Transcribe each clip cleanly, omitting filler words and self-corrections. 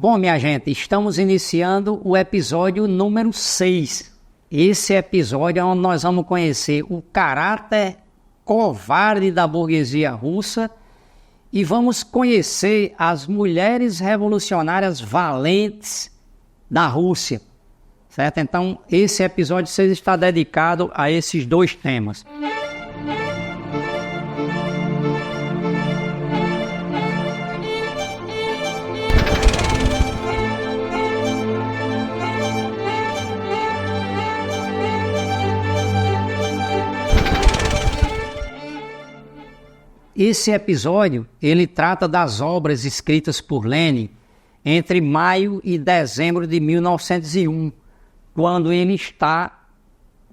Bom, minha gente, estamos iniciando o episódio número 6. Esse episódio é onde nós vamos conhecer o caráter covarde da burguesia russa e vamos conhecer as mulheres revolucionárias valentes da Rússia, certo? Então, esse episódio 6 está dedicado a esses dois temas. Esse episódio, ele trata das obras escritas por Lenin entre maio e dezembro de 1901, quando ele está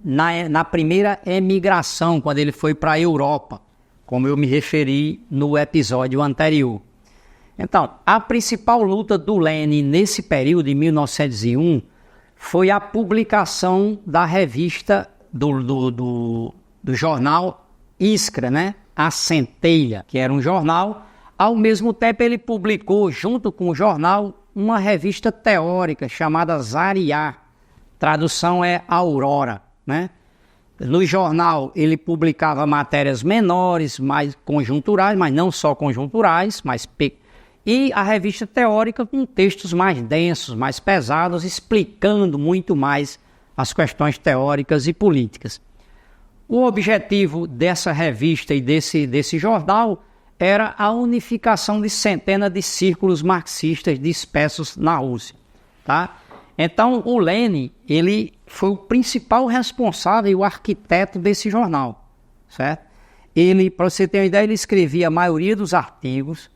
na primeira emigração, quando ele foi para a Europa, como eu me referi no episódio anterior. Então, a principal luta do Lenin nesse período, de 1901, foi a publicação da revista do jornal Iskra, né? A Centelha, que era um jornal. Ao mesmo tempo, ele publicou, junto com o jornal, uma revista teórica chamada Zarya. Tradução é Aurora, né? No jornal, ele publicava matérias menores, mais conjunturais, mas não só conjunturais, e a revista teórica com textos mais densos, mais pesados, explicando muito mais as questões teóricas e políticas. O objetivo dessa revista e desse jornal era a unificação de centenas de círculos marxistas dispersos na Rússia, tá? Então, o Lenin, ele foi o principal responsável e o arquiteto desse jornal, certo? Ele, para você ter uma ideia, ele escrevia a maioria dos artigos,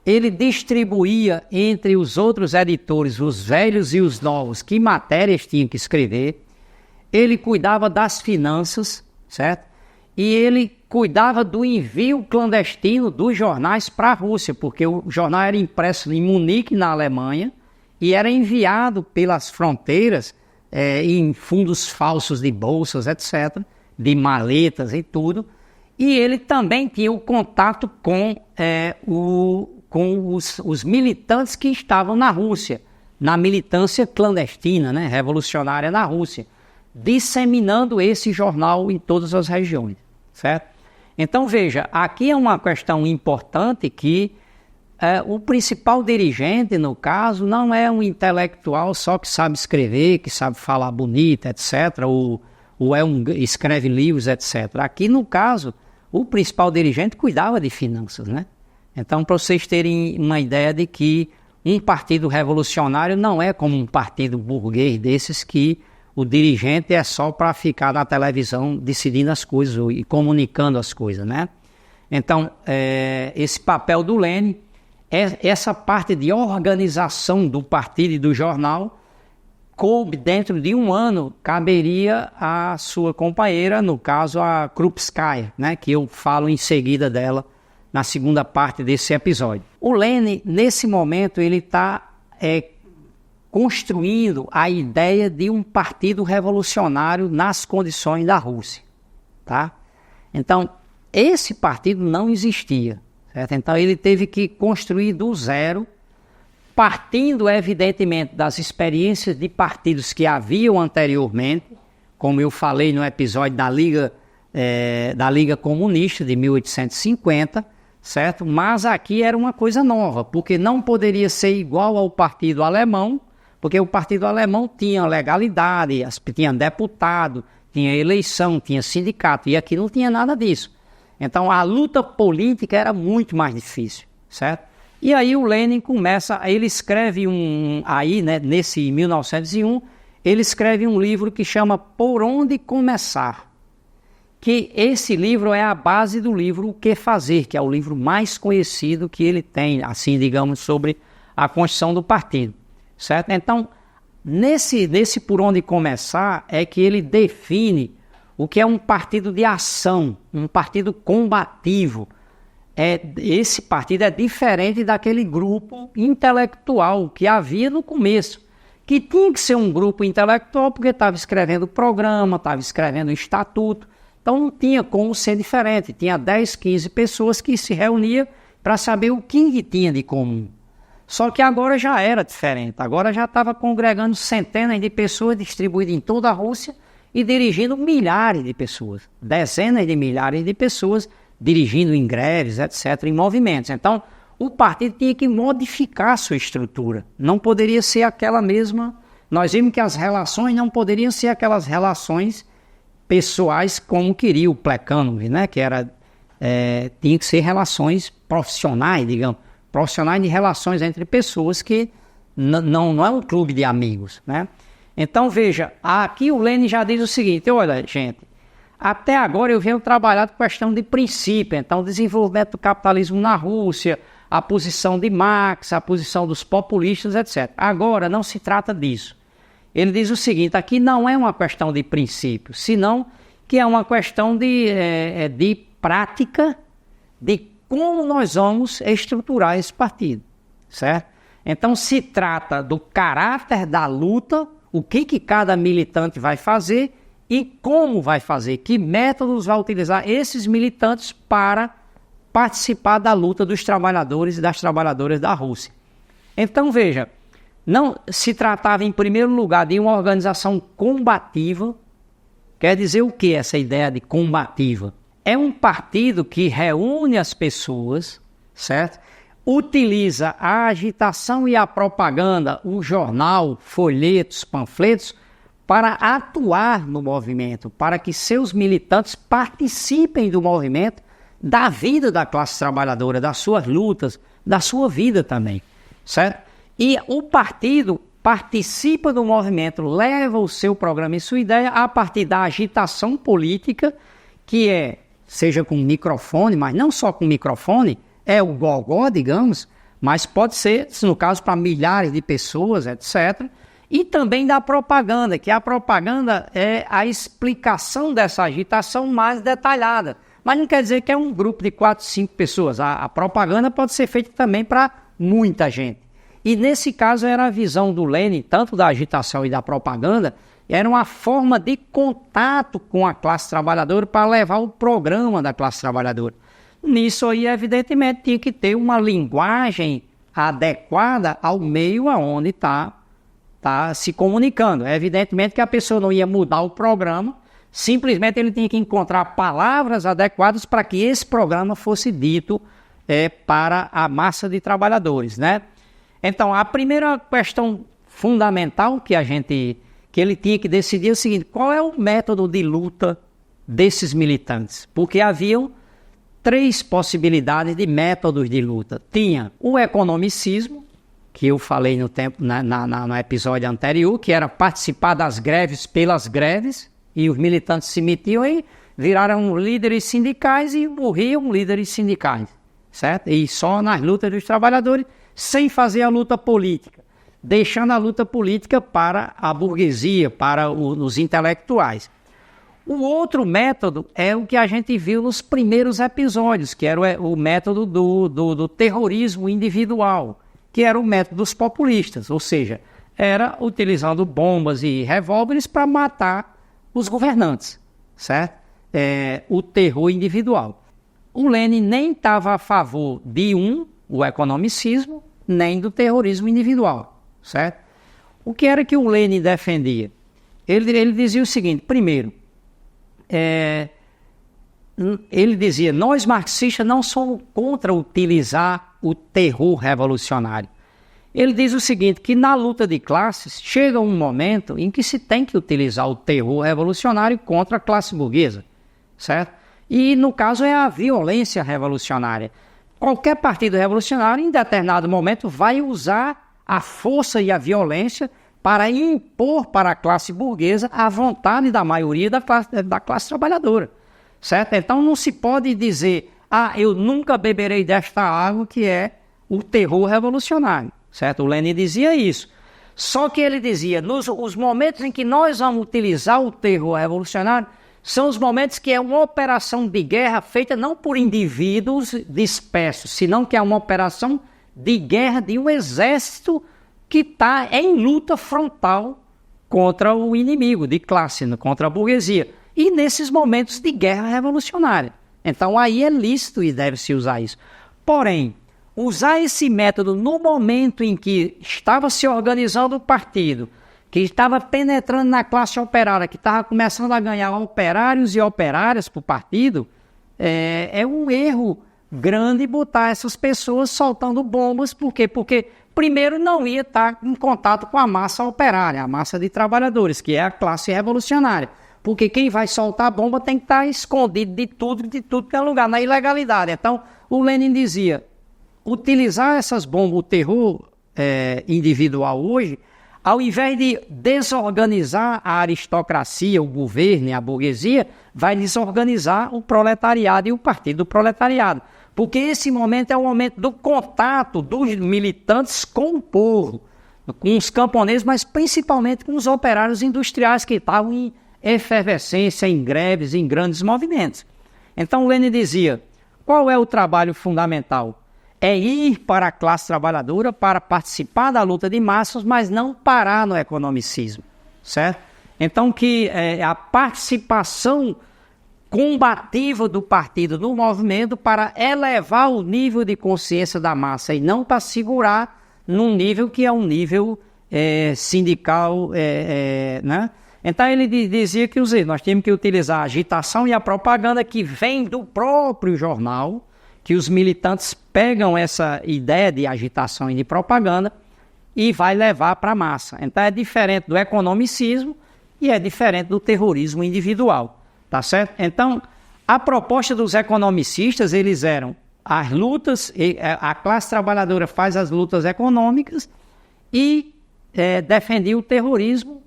ele distribuía entre os outros editores, os velhos e os novos, que matérias tinham que escrever, ele cuidava das finanças, certo? E ele cuidava do envio clandestino dos jornais para a Rússia, porque o jornal era impresso em Munique, na Alemanha, e era enviado pelas fronteiras em fundos falsos de bolsas, etc., de maletas e tudo. E ele também tinha o contato com os militantes que estavam na Rússia, na militância clandestina, né, revolucionária na Rússia, disseminando esse jornal em todas as regiões, certo? Então, veja, aqui é uma questão importante que o principal dirigente, no caso, não é um intelectual só que sabe escrever, que sabe falar bonito, etc., ou escreve livros, etc. Aqui, no caso, o principal dirigente cuidava de finanças, né? Então, para vocês terem uma ideia de que um partido revolucionário não é como um partido burguês desses que o dirigente é só para ficar na televisão decidindo as coisas e comunicando as coisas, né? Então, esse papel do Lenin, essa parte de organização do partido e do jornal, coube dentro de um ano, caberia à sua companheira, no caso a Krupskaya, né? Que eu falo em seguida dela na segunda parte desse episódio. O Lenin, nesse momento, ele está construindo a ideia de um partido revolucionário nas condições da Rússia, tá? Então, esse partido não existia, certo? Então, ele teve que construir do zero, partindo, evidentemente, das experiências de partidos que haviam anteriormente, como eu falei no episódio da Liga Comunista de 1850, certo? Mas aqui era uma coisa nova, porque não poderia ser igual ao partido alemão, porque o partido alemão tinha legalidade, tinha deputado, tinha eleição, tinha sindicato, e aqui não tinha nada disso. Então a luta política era muito mais difícil, certo? E aí o Lenin ele escreve nesse 1901, ele escreve um livro que chama Por Onde Começar, que esse livro é a base do livro O Que Fazer, que é o livro mais conhecido que ele tem, assim, digamos, sobre a construção do partido. Certo? Então, nesse Por Onde Começar é que ele define o que é um partido de ação, um partido combativo. Esse partido é diferente daquele grupo intelectual que havia no começo, que tinha que ser um grupo intelectual porque estava escrevendo programa, estava escrevendo estatuto, então não tinha como ser diferente. Tinha 10, 15 pessoas que se reuniam para saber o que tinha de comum. Só que agora já era diferente. Agora já estava congregando centenas de pessoas distribuídas em toda a Rússia e dirigindo milhares de pessoas. Dezenas de milhares de pessoas dirigindo em greves, etc., em movimentos. Então, o partido tinha que modificar a sua estrutura. Não poderia ser aquela mesma... Nós vimos que as relações não poderiam ser aquelas relações pessoais como queria o Plekhanov, né? Que era, tinha que ser relações profissionais, digamos. Profissionais de relações entre pessoas que não é um clube de amigos, né? Então, veja, aqui o Lenin já diz o seguinte, olha, gente, até agora eu venho trabalhando com questão de princípio, então, o desenvolvimento do capitalismo na Rússia, a posição de Marx, a posição dos populistas, etc. Agora, não se trata disso. Ele diz o seguinte, aqui não é uma questão de princípio, senão que é uma questão de prática, de como nós vamos estruturar esse partido, certo? Então, se trata do caráter da luta, o que cada militante vai fazer e como vai fazer, que métodos vai utilizar esses militantes para participar da luta dos trabalhadores e das trabalhadoras da Rússia. Então, veja, não se tratava, em primeiro lugar, de uma organização combativa. Quer dizer o que essa ideia de combativa? É um partido que reúne as pessoas, certo? Utiliza a agitação e a propaganda, o jornal, folhetos, panfletos, para atuar no movimento, para que seus militantes participem do movimento, da vida da classe trabalhadora, das suas lutas, da sua vida também, certo? E o partido participa do movimento, leva o seu programa e sua ideia a partir da agitação política, que seja com microfone, mas não só com microfone, é o gogó, digamos, mas pode ser, no caso, para milhares de pessoas, etc., e também da propaganda, que a propaganda é a explicação dessa agitação mais detalhada. Mas não quer dizer que é um grupo de 4, 5 pessoas. A propaganda pode ser feita também para muita gente. E nesse caso era a visão do Lenin, tanto da agitação e da propaganda, era uma forma de contato com a classe trabalhadora para levar o programa da classe trabalhadora. Nisso aí, evidentemente, tinha que ter uma linguagem adequada ao meio aonde está se comunicando. Evidentemente que a pessoa não ia mudar o programa, simplesmente ele tinha que encontrar palavras adequadas para que esse programa fosse dito para a massa de trabalhadores, né? Então, a primeira questão fundamental que ele tinha que decidir é o seguinte, qual é o método de luta desses militantes? Porque haviam 3 possibilidades de métodos de luta. Tinha o economicismo, que eu falei no episódio anterior, que era participar das greves pelas greves, e os militantes se metiam e viraram líderes sindicais e morriam líderes sindicais, certo? E só nas lutas dos trabalhadores, sem fazer a luta política, deixando a luta política para a burguesia, para os intelectuais. O outro método é o que a gente viu nos primeiros episódios, que era o método do terrorismo individual, que era o método dos populistas, ou seja, era utilizando bombas e revólveres para matar os governantes, certo? O terror individual. O Lenin nem estava a favor de o economicismo, nem do terrorismo individual, certo? O que era que o Lenin defendia? Ele dizia o seguinte, primeiro, ele dizia, nós marxistas não somos contra utilizar o terror revolucionário. Ele diz o seguinte, que na luta de classes chega um momento em que se tem que utilizar o terror revolucionário contra a classe burguesa, certo? E no caso é a violência revolucionária. Qualquer partido revolucionário, em determinado momento, vai usar a força e a violência para impor para a classe burguesa a vontade da maioria da classe trabalhadora, certo? Então não se pode dizer, eu nunca beberei desta água, que é o terror revolucionário, certo? O Lenin dizia isso. Só que ele dizia, os momentos em que nós vamos utilizar o terror revolucionário são os momentos que é uma operação de guerra feita não por indivíduos dispersos, senão que é uma operação de guerra de um exército que está em luta frontal contra o inimigo de classe, contra a burguesia. E nesses momentos de guerra revolucionária. Então aí é lícito e deve-se usar isso. Porém, usar esse método no momento em que estava se organizando o partido, que estava penetrando na classe operária, que estava começando a ganhar operários e operárias para o partido, é um erro grande botar essas pessoas soltando bombas. Por quê? Porque, primeiro, não ia estar em contato com a massa operária, a massa de trabalhadores, que é a classe revolucionária. Porque quem vai soltar bomba tem que estar escondido de tudo que é lugar, na ilegalidade. Então, o Lenin dizia, utilizar essas bombas, o terror individual hoje, ao invés de desorganizar a aristocracia, o governo e a burguesia, vai desorganizar o proletariado e o partido do proletariado. Porque esse momento é o momento do contato dos militantes com o povo, com os camponeses, mas principalmente com os operários industriais que estavam em efervescência, em greves, em grandes movimentos. Então Lenin dizia, qual é o trabalho fundamental? É ir para a classe trabalhadora para participar da luta de massas, mas não parar no economicismo, certo? Então que a participação combativa do partido no movimento para elevar o nível de consciência da massa e não para segurar num nível que é um nível sindical, né? Então ele dizia que nós temos que utilizar a agitação e a propaganda que vem do próprio jornal, que os militantes pegam essa ideia de agitação e de propaganda e vai levar para a massa. Então é diferente do economicismo e é diferente do terrorismo individual, tá certo? Então a proposta dos economicistas, eles eram as lutas, a classe trabalhadora faz as lutas econômicas e defendia o terrorismo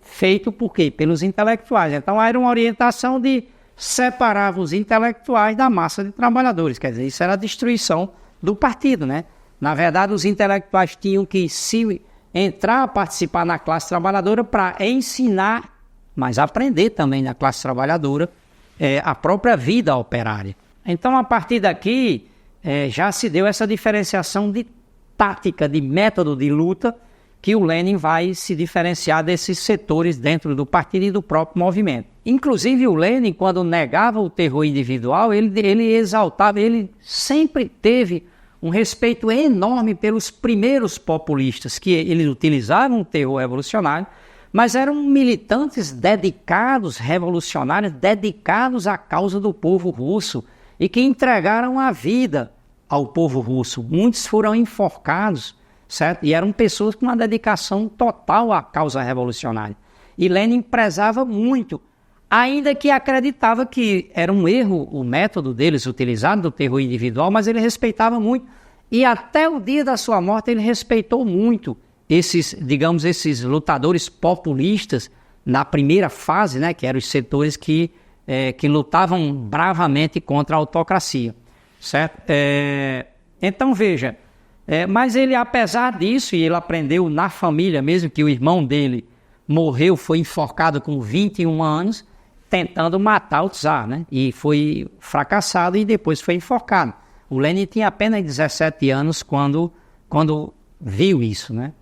feito por quê? Pelos intelectuais. Então era uma orientação de separar os intelectuais da massa de trabalhadores, quer dizer, isso era a destruição do partido, né? Na verdade, os intelectuais tinham que entrar a participar na classe trabalhadora para ensinar, mas aprender também na classe trabalhadora a própria vida operária. Então, a partir daqui, já se deu essa diferenciação de tática, de método de luta, que o Lenin vai se diferenciar desses setores dentro do partido e do próprio movimento. Inclusive o Lenin, quando negava o terror individual, ele exaltava, ele sempre teve um respeito enorme pelos primeiros populistas, que eles utilizavam o terror revolucionário, mas eram militantes dedicados, revolucionários, dedicados à causa do povo russo e que entregaram a vida ao povo russo. Muitos foram enforcados, certo? E eram pessoas com uma dedicação total à causa revolucionária. E Lenin prezava muito, ainda que acreditava que era um erro o método deles utilizado do terror individual, mas ele respeitava muito. E até o dia da sua morte ele respeitou muito esses lutadores populistas na primeira fase, né, que eram os setores que lutavam bravamente contra a autocracia, certo? Então veja, mas ele, apesar disso, e ele aprendeu na família mesmo, que o irmão dele morreu, foi enforcado com 21 anos, tentando matar o czar, né? E foi fracassado e depois foi enforcado. O Lenin tinha apenas 17 anos quando viu isso, né?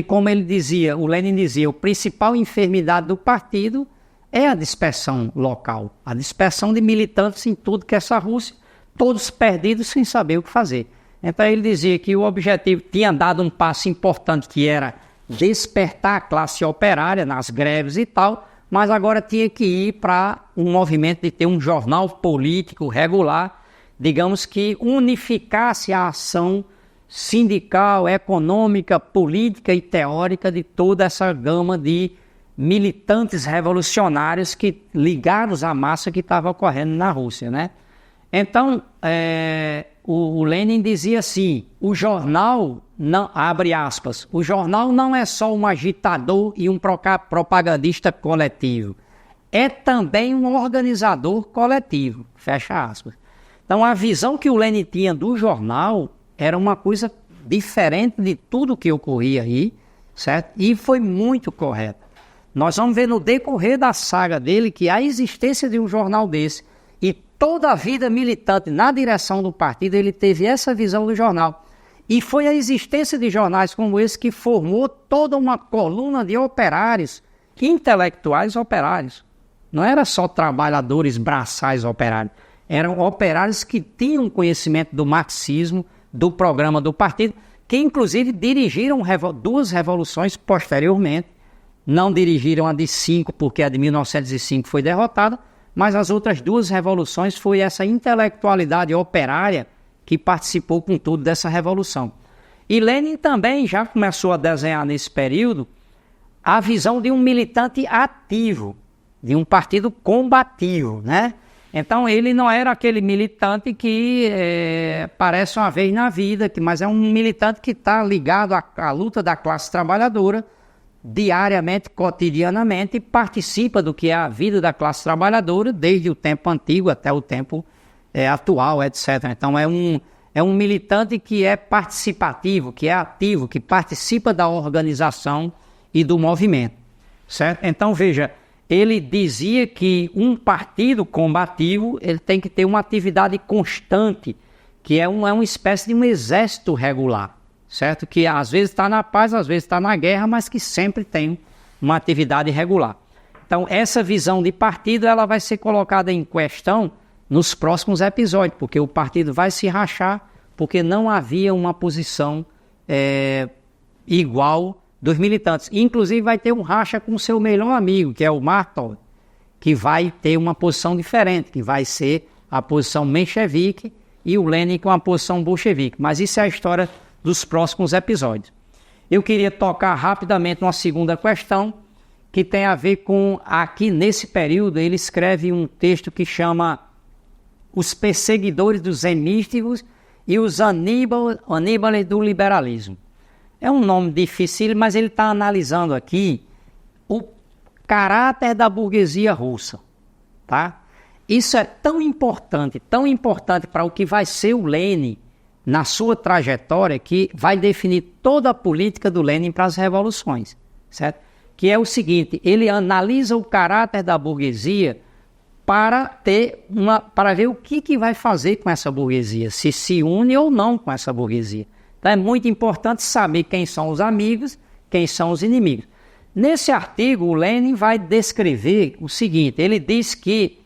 Como ele dizia, o Lenin dizia, a principal enfermidade do partido é a dispersão local, a dispersão de militantes em tudo que é essa Rússia, todos perdidos sem saber o que fazer. Então ele dizia que o objetivo tinha dado um passo importante, que era despertar a classe operária nas greves e tal, mas agora tinha que ir para um movimento de ter um jornal político regular, digamos que unificasse a ação sindical, econômica, política e teórica de toda essa gama de militantes revolucionários ligados à massa que estava ocorrendo na Rússia, né? Então, o Lenin dizia assim, o jornal, não, abre aspas, o jornal não é só um agitador e um propagandista coletivo, é também um organizador coletivo, fecha aspas. Então, a visão que o Lenin tinha do jornal era uma coisa diferente de tudo que ocorria aí, certo? E foi muito correta. Nós vamos ver no decorrer da saga dele que a existência de um jornal desse e toda a vida militante na direção do partido, ele teve essa visão do jornal. E foi a existência de jornais como esse que formou toda uma coluna de operários, intelectuais operários. Não era só trabalhadores braçais operários, eram operários que tinham conhecimento do marxismo, do programa do partido, que inclusive dirigiram duas revoluções posteriormente. Não dirigiram a de 5, porque a de 1905 foi derrotada, mas as outras duas revoluções foi essa intelectualidade operária que participou com tudo dessa revolução. E Lenin também já começou a desenhar nesse período a visão de um militante ativo, de um partido combativo, né? Então ele não era aquele militante que parece uma vez na vida, mas é um militante que está ligado à luta da classe trabalhadora diariamente, cotidianamente, e participa do que é a vida da classe trabalhadora desde o tempo antigo até o tempo atual, etc. Então é um militante que é participativo, que é ativo, que participa da organização e do movimento, certo? Então veja, ele dizia que um partido combativo ele tem que ter uma atividade constante, que é uma espécie de um exército regular, certo? Que às vezes está na paz, às vezes está na guerra, mas que sempre tem uma atividade regular. Então essa visão de partido ela vai ser colocada em questão nos próximos episódios, porque o partido vai se rachar, porque não havia uma posição igual dos militantes. Inclusive vai ter um racha com o seu melhor amigo, que é o Martov, que vai ter uma posição diferente, que vai ser a posição menchevique e o Lenin com a posição bolchevique. Mas isso é a história dos próximos episódios. Eu queria tocar rapidamente uma segunda questão, que tem a ver com, aqui nesse período, ele escreve um texto que chama Os Perseguidores dos Hemístivos e os Aníbales do Liberalismo. É um nome difícil, mas ele está analisando aqui o caráter da burguesia russa, tá? Isso é tão importante para o que vai ser o Lenin na sua trajetória, que vai definir toda a política do Lenin para as revoluções, certo? Que é o seguinte, ele analisa o caráter da burguesia para ver o que vai fazer com essa burguesia, se une ou não com essa burguesia. Então é muito importante saber quem são os amigos, quem são os inimigos. Nesse artigo, o Lenin vai descrever o seguinte, ele diz que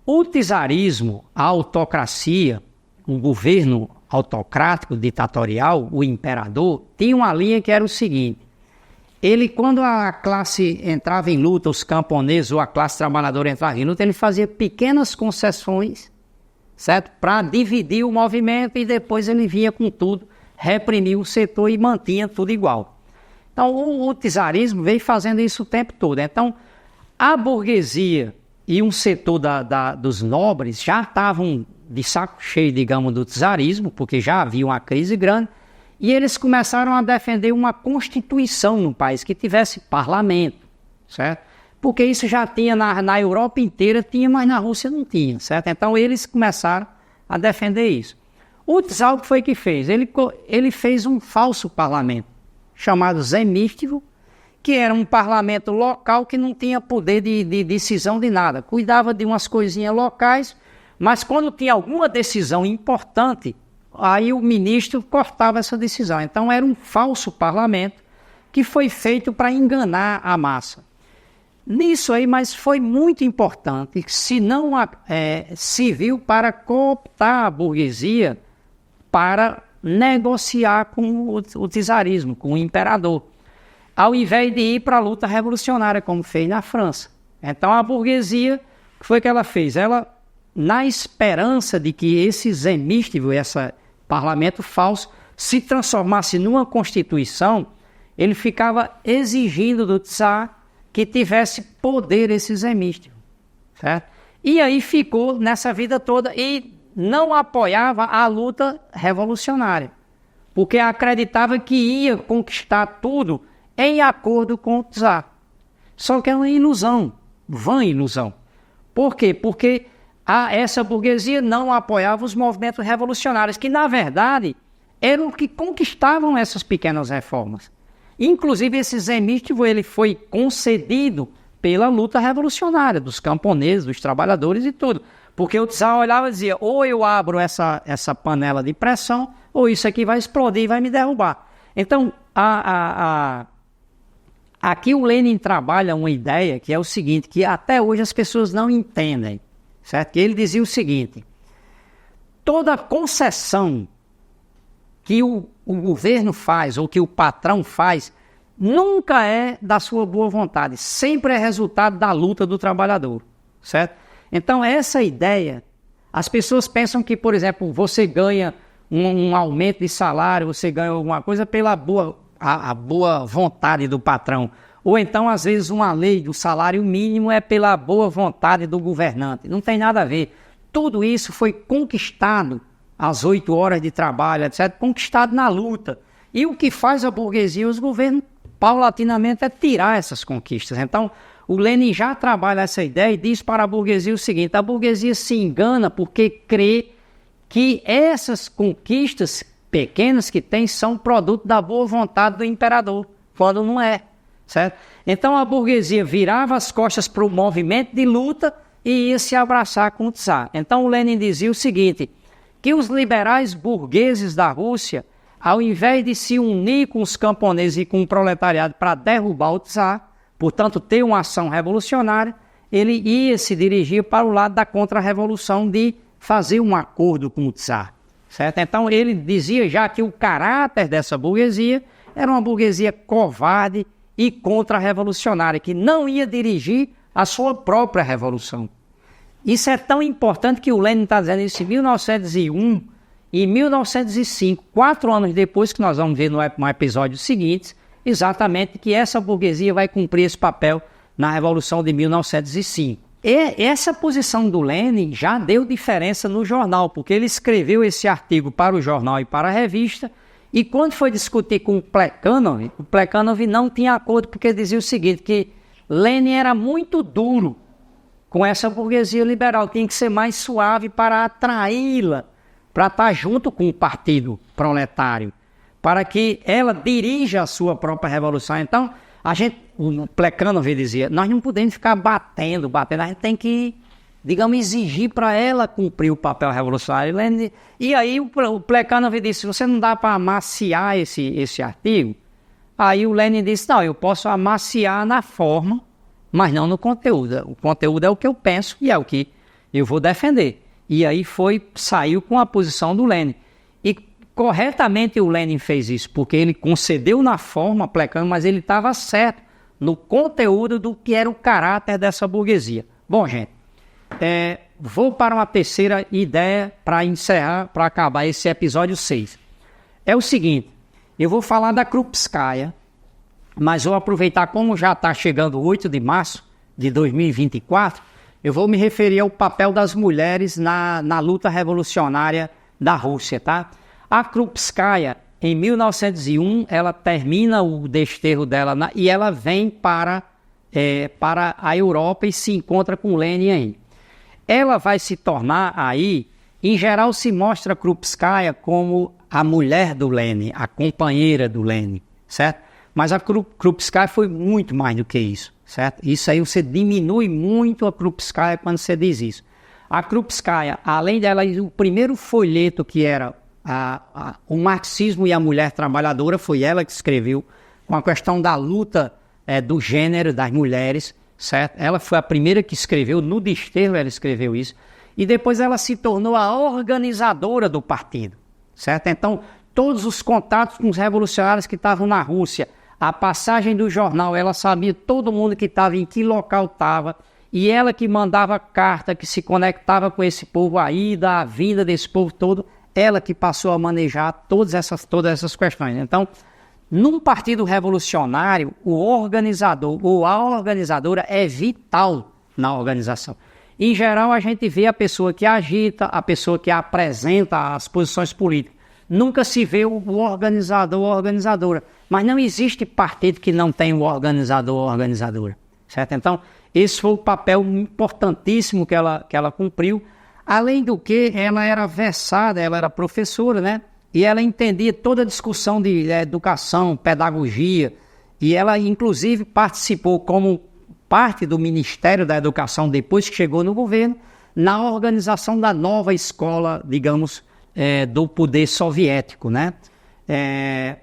o czarismo, a autocracia, o governo autocrático, ditatorial, o imperador, tinha uma linha que era o seguinte, quando a classe entrava em luta, os camponeses ou a classe trabalhadora entrava em luta, ele fazia pequenas concessões, certo? Para dividir o movimento e depois ele vinha com tudo, reprimia o setor e mantinha tudo igual. Então o czarismo veio fazendo isso o tempo todo. Então a burguesia e um setor dos nobres já estavam de saco cheio, digamos, do czarismo, porque já havia uma crise grande, e eles começaram a defender uma constituição no país, que tivesse parlamento, certo? Porque isso já tinha na Europa inteira, tinha, mas na Rússia não tinha, certo? Então eles começaram a defender isso. O czar, o que foi que fez? Ele fez um falso parlamento, chamado Zemístivo, que era um parlamento local que não tinha poder de decisão de nada. Cuidava de umas coisinhas locais, mas quando tinha alguma decisão importante, aí o ministro cortava essa decisão. Então era um falso parlamento que foi feito para enganar a massa. Nisso aí, mas foi muito importante, se não serviu para cooptar a burguesia para negociar com o czarismo, com o imperador, ao invés de ir para a luta revolucionária, como fez na França. Então a burguesia, o que foi que ela fez? Ela, na esperança de que esse zemístivo, esse parlamento falso, se transformasse numa constituição, ele ficava exigindo do czar que tivesse poder esse zemístivo, certo? E aí ficou nessa vida toda e não apoiava a luta revolucionária, porque acreditava que ia conquistar tudo em acordo com o czar. Só que é uma ilusão, vã ilusão. Por quê? Porque essa burguesia não apoiava os movimentos revolucionários, que na verdade eram que conquistavam essas pequenas reformas. Inclusive esse zemístivo ele foi concedido pela luta revolucionária dos camponeses, dos trabalhadores e tudo. Porque o czar olhava e dizia, ou eu abro essa panela de pressão, ou isso aqui vai explodir e vai me derrubar. Então, aqui o Lenin trabalha uma ideia que é o seguinte, que até hoje as pessoas não entendem, certo? Que ele dizia o seguinte, toda concessão que o governo faz ou que o patrão faz nunca é da sua boa vontade, sempre é resultado da luta do trabalhador, certo? Então essa ideia, as pessoas pensam que, por exemplo, você ganha um aumento de salário, você ganha alguma coisa pela a boa vontade do patrão, ou então às vezes uma lei do salário mínimo é pela boa vontade do governante, não tem nada a ver. Tudo isso foi conquistado, as 8 horas de trabalho, etc., conquistado na luta. E o que faz a burguesia e os governos, paulatinamente, é tirar essas conquistas. Então, o Lenin já trabalha essa ideia e diz para a burguesia o seguinte: a burguesia se engana porque crê que essas conquistas pequenas que tem são produto da boa vontade do imperador, quando não é, certo? Então, a burguesia virava as costas para o movimento de luta e ia se abraçar com o czar. Então, o Lenin dizia o seguinte, que os liberais burgueses da Rússia, ao invés de se unir com os camponeses e com o proletariado para derrubar o czar, portanto ter uma ação revolucionária, ele ia se dirigir para o lado da contra-revolução de fazer um acordo com o czar, certo? Então ele dizia já que o caráter dessa burguesia era uma burguesia covarde e contra-revolucionária, que não ia dirigir a sua própria revolução. Isso é tão importante que o Lenin está dizendo isso em 1901 e 1905, 4 anos depois, que nós vamos ver no episódio seguinte, exatamente que essa burguesia vai cumprir esse papel na Revolução de 1905. E essa posição do Lenin já deu diferença no jornal, porque ele escreveu esse artigo para o jornal e para a revista, e quando foi discutir com o Plekhanov não tinha acordo, porque dizia o seguinte, que Lenin era muito duro com essa burguesia liberal, tinha que ser mais suave para atraí-la, para estar junto com o partido proletário, para que ela dirija a sua própria revolução. Então, o Plekhanov dizia, nós não podemos ficar batendo, a gente tem que, digamos, exigir para ela cumprir o papel revolucionário. E aí o Plekhanov disse, você não dá para amaciar esse artigo? Aí o Lenin disse, não, eu posso amaciar na forma, mas não no conteúdo. O conteúdo é o que eu penso e é o que eu vou defender. E aí saiu com a posição do Lenin. E corretamente o Lenin fez isso, porque ele concedeu na forma Plekhanov, mas ele estava certo no conteúdo do que era o caráter dessa burguesia. Bom, gente, vou para uma terceira ideia para encerrar, para acabar esse episódio 6. É o seguinte, eu vou falar da Krupskaya, mas vou aproveitar, como já está chegando o 8 de março de 2024, eu vou me referir ao papel das mulheres na luta revolucionária da Rússia, tá? A Krupskaya, em 1901, ela termina o desterro dela e ela vem para a Europa e se encontra com Lenin aí. Ela vai se tornar aí, em geral se mostra a Krupskaya como a mulher do Lenin, a companheira do Lenin, certo? Mas a Krupskaya foi muito mais do que isso, certo? Isso aí você diminui muito a Krupskaya quando você diz isso. A Krupskaya, além dela, o primeiro folheto que era o marxismo e a mulher trabalhadora, foi ela que escreveu, com a questão da luta do gênero das mulheres, certo? Ela foi a primeira que escreveu, no desterro ela escreveu isso, e depois ela se tornou a organizadora do partido, certo? Então, todos os contatos com os revolucionários que estavam na Rússia, a passagem do jornal, ela sabia todo mundo que estava, em que local estava, e ela que mandava carta, que se conectava com esse povo, a ida, a vinda desse povo todo, ela que passou a manejar todas essas questões. Então, num partido revolucionário, o organizador ou a organizadora é vital na organização. Em geral, a gente vê a pessoa que agita, a pessoa que apresenta as posições políticas. Nunca se vê o organizador ou organizadora. Mas não existe partido que não tenha o organizador ou organizadora, certo? Então, esse foi o papel importantíssimo que ela cumpriu. Além do que, ela era versada, ela era professora, né? E ela entendia toda a discussão de educação, pedagogia. E ela, inclusive, participou como parte do Ministério da Educação, depois que chegou no governo, na organização da nova escola, digamos, do poder soviético, né?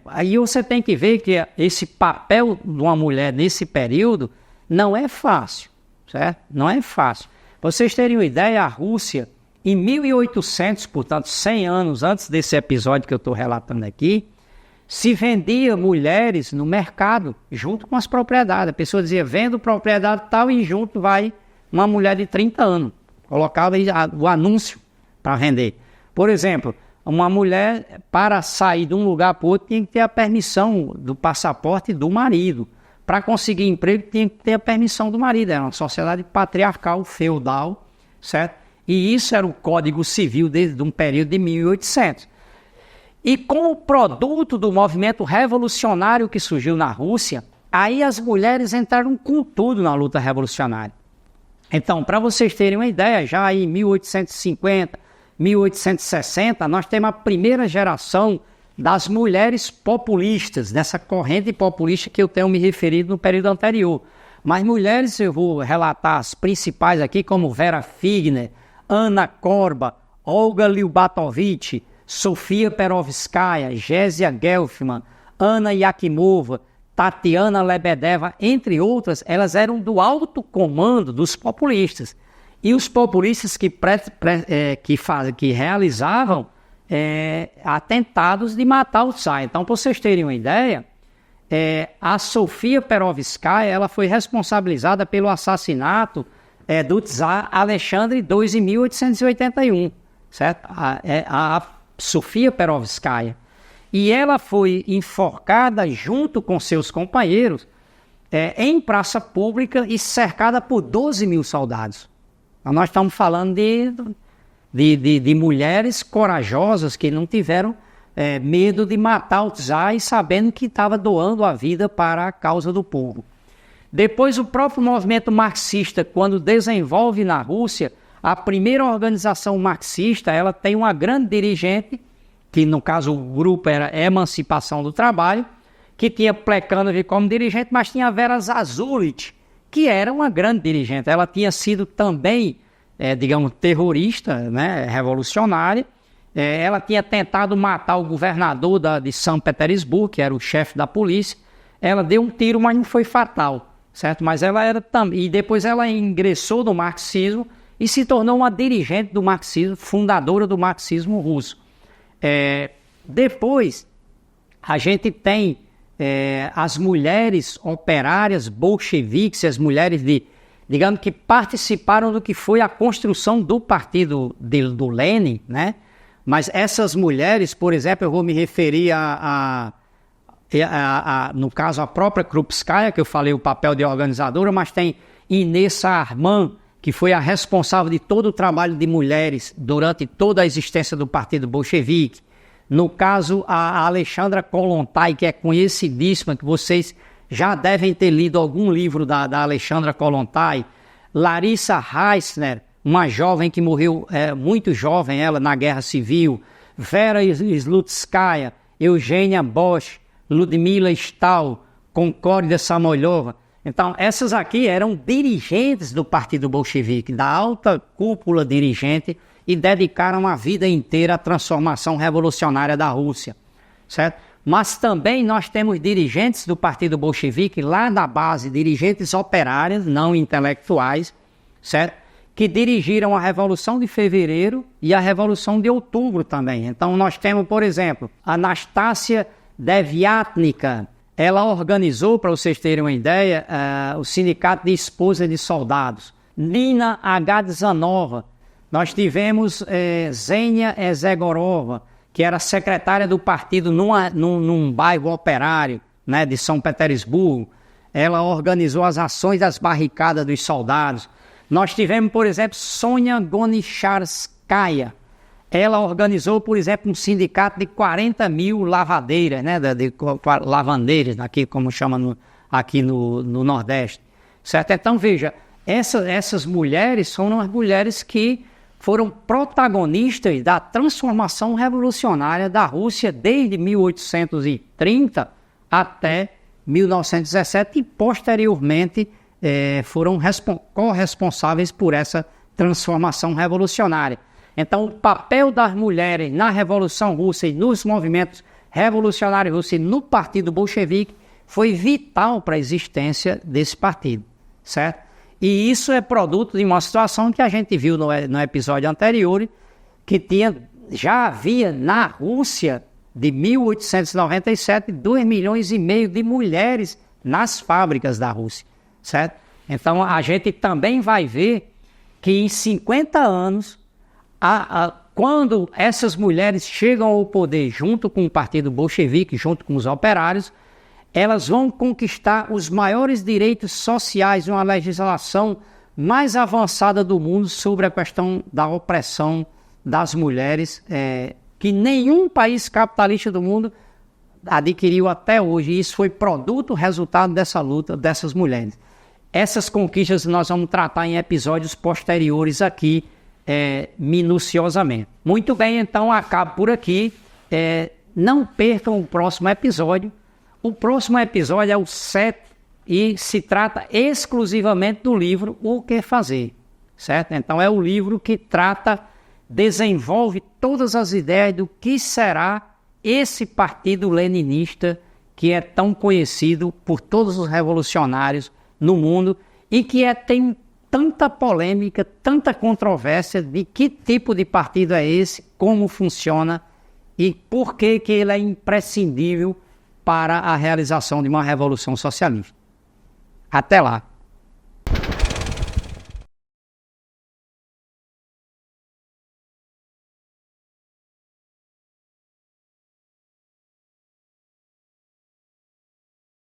Aí você tem que ver que esse papel de uma mulher nesse período não é fácil, certo? Não é fácil. Pra vocês terem uma ideia, a Rússia, em 1800, portanto 100 anos antes desse episódio que eu estou relatando aqui, se vendia mulheres no mercado junto com as propriedades. A pessoa dizia, vendo propriedade tal e junto vai uma mulher de 30 anos. Colocava o anúncio para vender. Por exemplo, uma mulher, para sair de um lugar para o outro, tinha que ter a permissão do passaporte do marido. Para conseguir emprego, tinha que ter a permissão do marido. Era uma sociedade patriarcal, feudal, certo? E isso era o Código Civil desde um período de 1800. E com o produto do movimento revolucionário que surgiu na Rússia, aí as mulheres entraram com tudo na luta revolucionária. Então, para vocês terem uma ideia, já em 1850, 1860, nós temos a primeira geração das mulheres populistas, dessa corrente populista que eu tenho me referido no período anterior. Mas mulheres, eu vou relatar as principais aqui, como Vera Figner, Anna Korba, Olga Lyubatovich, Sofia Perovskaya, Gésia Gelfman, Anna Yakimova, Tatiana Lebedeva, entre outras, elas eram do alto comando dos populistas. E os populistas que realizavam atentados de matar o Tsar. Então, para vocês terem uma ideia, a Sofia Perovskaya ela foi responsabilizada pelo assassinato do Tsar Alexandre II em 1881, certo? A Sofia Perovskaya. E ela foi enforcada junto com seus companheiros em praça pública e cercada por 12 mil soldados. Então, nós estamos falando de mulheres corajosas que não tiveram medo de matar o Tsar e sabendo que estava doando a vida para a causa do povo. Depois, o próprio movimento marxista, quando desenvolve na Rússia, a primeira organização marxista, ela tem uma grande dirigente, que no caso o grupo era Emancipação do Trabalho, que tinha Plekhanov como dirigente, mas tinha a Vera Zazulite, que era uma grande dirigente. Ela tinha sido também, digamos, terrorista, né, revolucionária. Ela tinha tentado matar o governador de São Petersburgo, que era o chefe da polícia. Ela deu um tiro, mas não foi fatal, certo? Mas ela era também... E depois ela ingressou no marxismo e se tornou uma dirigente do marxismo, fundadora do marxismo russo. Depois, a gente tem as mulheres operárias bolcheviques, as mulheres digamos que participaram do que foi a construção do partido do Lenin, né? Mas essas mulheres, por exemplo, eu vou me referir no caso, a própria Krupskaya, que eu falei o papel de organizadora, mas tem Inês Arman, que foi a responsável de todo o trabalho de mulheres durante toda a existência do partido bolchevique. No caso, a Alexandra Kollontai, que é conhecidíssima, que vocês já devem ter lido algum livro da Alexandra Kollontai. Larissa Reisner, uma jovem que morreu muito jovem, ela na Guerra Civil. Vera Slutskaya, Eugênia Bosch, Ludmila Stahl, Concórdia Samoilova. Então, essas aqui eram dirigentes do partido bolchevique, da alta cúpula dirigente, e dedicaram a vida inteira à transformação revolucionária da Rússia, certo? Mas também nós temos dirigentes do partido bolchevique lá da base, dirigentes operárias, não intelectuais, certo? Que dirigiram a Revolução de Fevereiro e a Revolução de Outubro também. Então nós temos, por exemplo, Anastácia Deviatnica. Ela organizou, para vocês terem uma ideia, o Sindicato de Esposas de Soldados. Nina Agadzanova. Nós tivemos Zenia Ezegorova, que era secretária do partido num bairro operário, né, de São Petersburgo. Ela organizou as ações das barricadas dos soldados. Nós tivemos, por exemplo, Sonia Gonicharskaya. Ela organizou, por exemplo, um sindicato de 40 mil lavadeiras, né, de lavandeiras, aqui, como chama aqui no Nordeste. Certo? Então, veja, essas mulheres foram as mulheres que foram protagonistas da transformação revolucionária da Rússia desde 1830 até 1917 e, posteriormente, foram corresponsáveis por essa transformação revolucionária. Então, o papel das mulheres na Revolução Russa e nos movimentos revolucionários russos e no Partido Bolchevique foi vital para a existência desse partido, certo? E isso é produto de uma situação que a gente viu no episódio anterior, que já havia na Rússia, de 1897, 2,5 milhões de mulheres nas fábricas da Rússia, certo? Então, a gente também vai ver que em 50 anos, quando essas mulheres chegam ao poder junto com o Partido Bolchevique, junto com os operários, elas vão conquistar os maiores direitos sociais, uma legislação mais avançada do mundo sobre a questão da opressão das mulheres, que nenhum país capitalista do mundo adquiriu até hoje. E isso foi resultado dessa luta dessas mulheres. Essas conquistas nós vamos tratar em episódios posteriores aqui, minuciosamente. Muito bem, então acabo por aqui. Não percam o próximo episódio. O próximo episódio é o 7 e se trata exclusivamente do livro O Que Fazer, certo? Então é o livro que desenvolve todas as ideias do que será esse partido leninista que é tão conhecido por todos os revolucionários no mundo e que tem tanta polêmica, tanta controvérsia de que tipo de partido é esse, como funciona e por que ele é imprescindível para a realização de uma revolução socialista. Até lá!